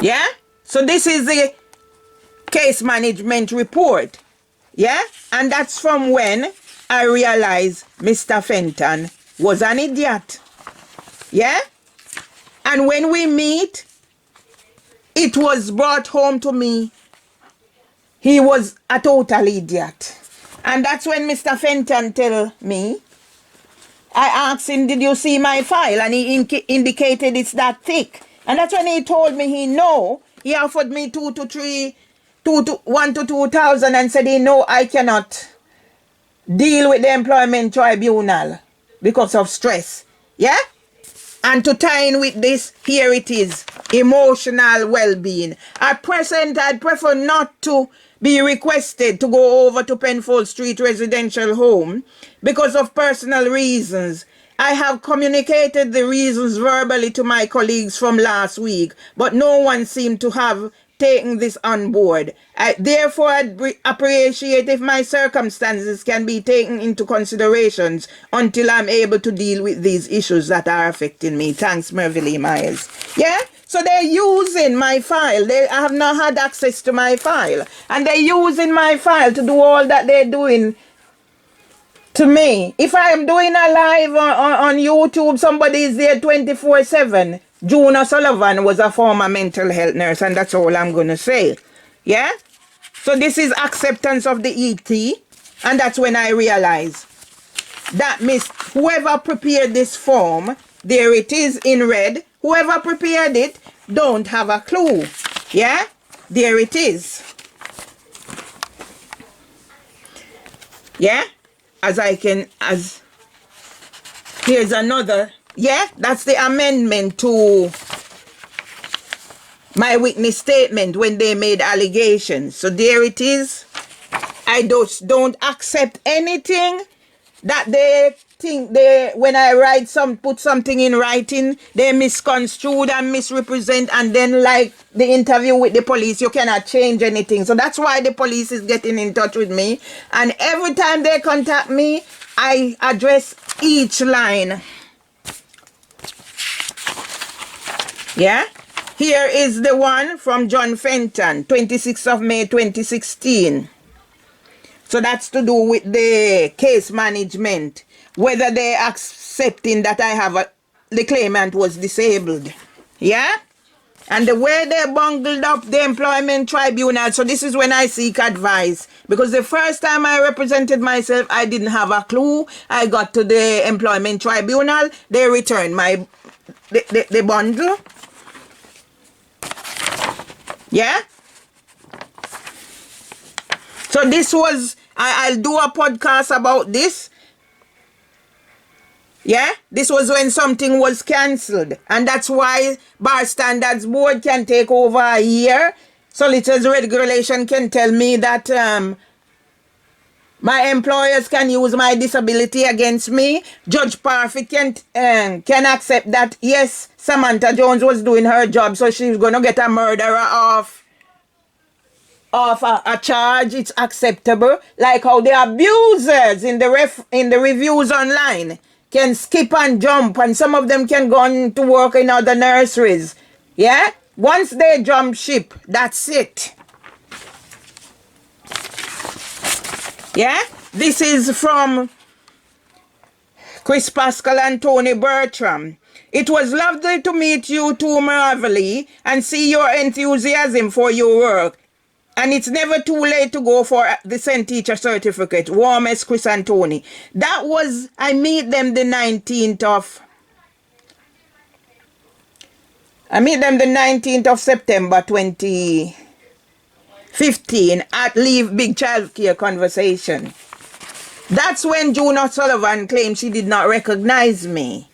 Yeah? So this is the case management report. Yeah? And that's from when I realized Mr. Fenton was an idiot. Yeah? And when we meet, it was brought home to me. He was a total idiot. And that's when Mr. Fenton tell me, I asked him, did you see my file? And he indicated it's that thick. And that's when he told me he know. He offered me 1 to 2,000 and said, I cannot deal with the employment tribunal because of stress. Yeah? And to tie in with this, here it is, emotional well-being. At present, I'd prefer not to be requested to go over to Penfold Street residential home because of personal reasons. I have communicated the reasons verbally to my colleagues from last week, but no one seemed to have taken this on board. Therefore, I'd appreciate if my circumstances can be taken into considerations until I'm able to deal with these issues that are affecting me. Thanks, Mervelee Myers. Yeah? So they're using my file. They have not had access to my file. And they're using my file to do all that they're doing to me. If I'm doing a live on YouTube, somebody is there 24/7. June O'Sullivan was a former mental health nurse, and that's all I'm going to say. Yeah? So this is acceptance of the ET, and that's when I realized that whoever prepared this form, there it is in red, whoever prepared it don't have a clue. Yeah? There it is. Yeah? Here's another. Yeah, that's the amendment to my witness statement when they made allegations. So there it is. I don't accept anything that they think when I put something in writing, they misconstrued and misrepresent, and then like the interview with the police, you cannot change anything. So that's why the police is getting in touch with me. And every time they contact me, I address each line. Yeah? Here is the one from John Fenton, 26th of May 2016. So that's to do with the case management. Whether they're accepting that the claimant was disabled. Yeah? And the way they bungled up the employment tribunal. So this is when I seek advice. Because the first time I represented myself, I didn't have a clue. I got to the employment tribunal. They returned the bundle. Yeah? So this was, I'll do a podcast about this. Yeah? This was when something was cancelled. And that's why Bar Standards Board can take over a year. Solicitors Regulation can tell me that my employers can use my disability against me. Judge Parfit can accept that, yes, Samantha Jones was doing her job, so she's going to get a murderer off a charge. It's acceptable. Like how the abusers in the reviews online can skip and jump, and some of them can go on to work in other nurseries. Yeah? Once they jump ship, that's it. Yeah? This is from Chris Pascal and Tony Bertram. It was lovely to meet you too, Mervelee, and see your enthusiasm for your work. And it's never too late to go for the St. Teacher Certificate. Warmest, Chris and Tony. That was, I meet them the 19th of September 2015 at LEYF Big Child Care Conversation. That's when June O'Sullivan claimed she did not recognize me.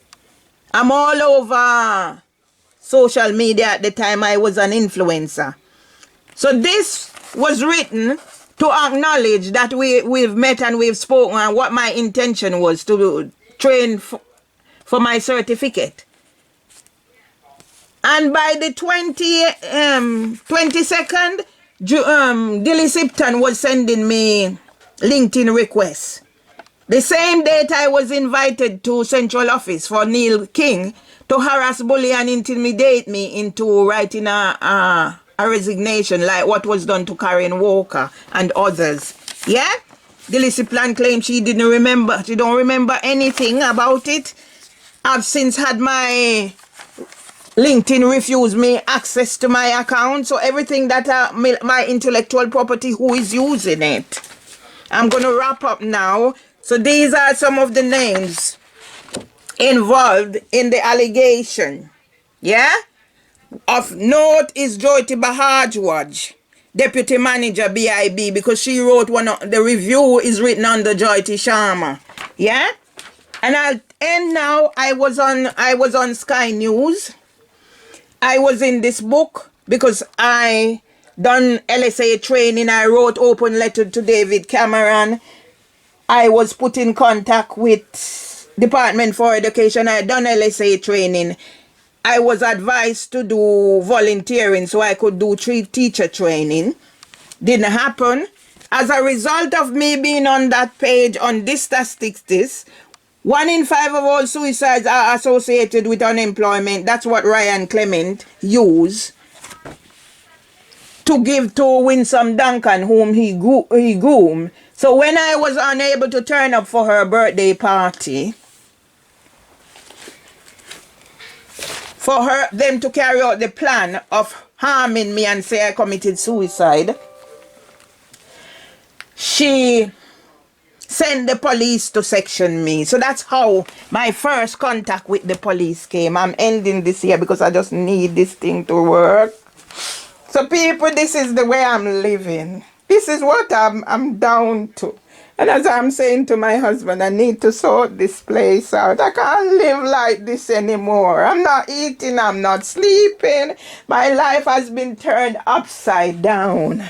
I'm all over social media at the time. I was an influencer. So this was written to acknowledge that we've met and we've spoken, and what my intention was to train for my certificate. And by the 22nd, Dilly Sipton was sending me LinkedIn requests The same date I was invited to Central Office for Neil King to harass, bully, and intimidate me into writing a resignation, like what was done to Karen Walker and others. Yeah? The Lissy Plan claims she didn't remember. She don't remember anything about it. I've since had my LinkedIn refuse me access to my account. So everything that my intellectual property, who is using it? I'm going to wrap up now. So these are some of the names involved in the allegation. Yeah? Of note is Jyoti Bahajwaj, Deputy Manager BIB, because she wrote the review is written under Jyoti Sharma. Yeah? And I'll end now. I was on Sky News. I was in this book because I done LSA training. I wrote open letter to David Cameron. I was put in contact with Department for Education. I done LSA training. I was advised to do volunteering so I could do teacher training. Didn't happen. As a result of me being on that page on this statistics, 1 in 5 of all suicides are associated with unemployment. That's what Ryan Clement used to give to Winsome Duncan, whom he groomed. So when I was unable to turn up for her birthday party, for them to carry out the plan of harming me and say I committed suicide, she sent the police to section me. So that's how my first contact with the police came. I'm ending this here because I just need this thing to work. So people, this is the way I'm living. This is what I'm down to. And as I'm saying to my husband, I need to sort this place out. I can't live like this anymore. I'm not eating, I'm not sleeping. My life has been turned upside down.